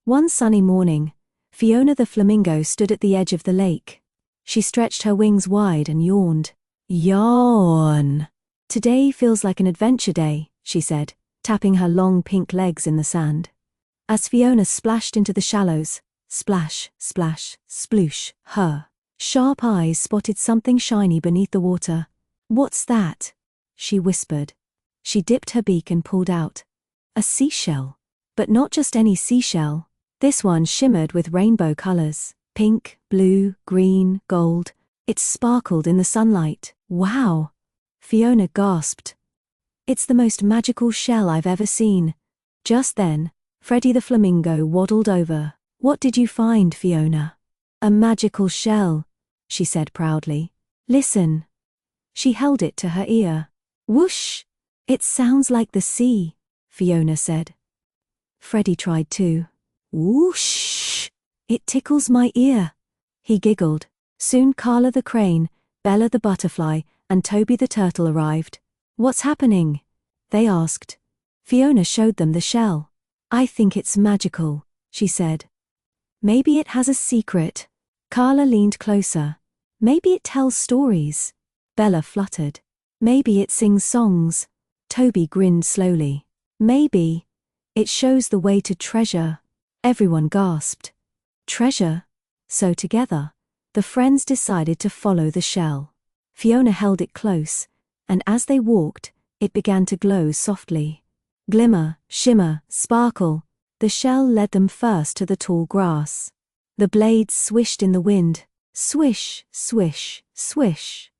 One sunny morning, Fiona the flamingo stood at the edge of the lake. She stretched her wings wide and yawned. Yawn. Today feels like an adventure day, she said, tapping her long pink legs in the sand. As Fiona splashed into the shallows, splash, splash, sploosh, her sharp eyes spotted something shiny beneath the water. What's that? She whispered. She dipped her beak and pulled out a seashell. But not just any seashell. This one shimmered with rainbow colors. Pink, blue, green, gold. It sparkled in the sunlight. Wow! Fiona gasped. It's the most magical shell I've ever seen. Just then, Freddie the flamingo waddled over. What did you find, Fiona? A magical shell, she said proudly. Listen. She held it to her ear. Whoosh! It sounds like the sea, Fiona said. Freddie tried too. Whoosh! It tickles my ear. He giggled. Soon Carla the crane, Bella the butterfly, and Toby the turtle arrived. What's happening? They asked. Fiona showed them the shell. I think it's magical, she said. Maybe it has a secret. Carla leaned closer. Maybe it tells stories. Bella fluttered. Maybe it sings songs. Toby grinned slowly. Maybe it shows the way to treasure. Everyone gasped. Treasure? So together, the friends decided to follow the shell. Fiona held it close, and as they walked, it began to glow softly. Glimmer, shimmer, sparkle. The shell led them first to the tall grass. The blades swished in the wind. Swish, swish, swish.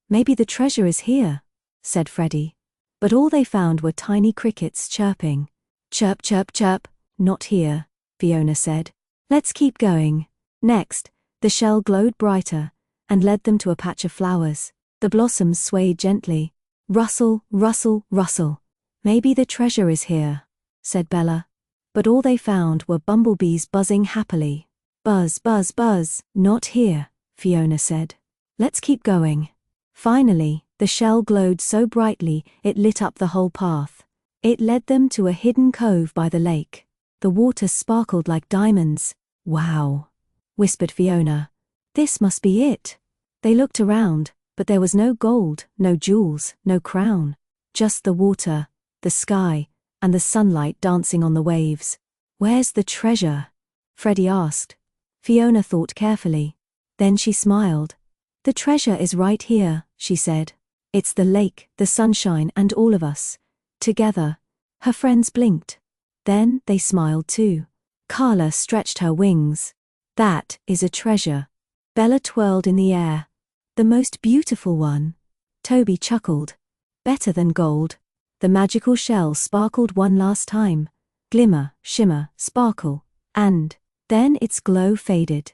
Maybe the treasure is here, said Freddie. But all they found were tiny crickets chirping. Chirp, chirp, chirp. Not here, Fiona said. Let's keep going. Next, the shell glowed brighter and led them to a patch of flowers. The blossoms swayed gently. Rustle, rustle, rustle. Maybe the treasure is here, said Bella. But all they found were bumblebees buzzing happily. Buzz, buzz, buzz. Not here, Fiona said. Let's keep going. Finally, the shell glowed so brightly it lit up the whole path. It led them to a hidden cove by the lake. The water sparkled like diamonds. Wow, whispered Fiona. This must be it. They looked around, but there was no gold, no jewels, no crown. Just the water, the sky, and the sunlight dancing on the waves. Where's the treasure? Freddie asked. Fiona thought carefully. Then she smiled. The treasure is right here, she said. It's the lake, the sunshine, and all of us. Together. Her friends blinked. Then they smiled too. Carla stretched her wings. That is a treasure. Bella twirled in the air. The most beautiful one. Toby chuckled. Better than gold. The magical shell sparkled one last time. Glimmer, shimmer, sparkle. And then its glow faded.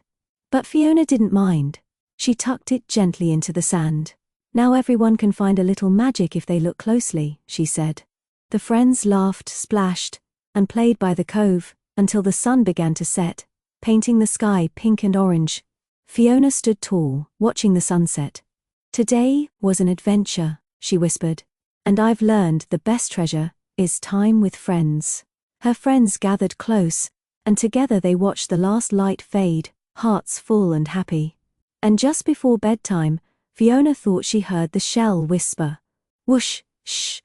But Fiona didn't mind. She tucked it gently into the sand. Now everyone can find a little magic if they look closely, she said. The friends laughed, splashed, and played by the cove until the sun began to set, painting the sky pink and orange. Fiona stood tall, watching the sunset. Today was an adventure, she whispered. And I've learned the best treasure is time with friends. Her friends gathered close, and together they watched the last light fade, hearts full and happy. And just before bedtime, Fiona thought she heard the shell whisper. Whoosh, shh,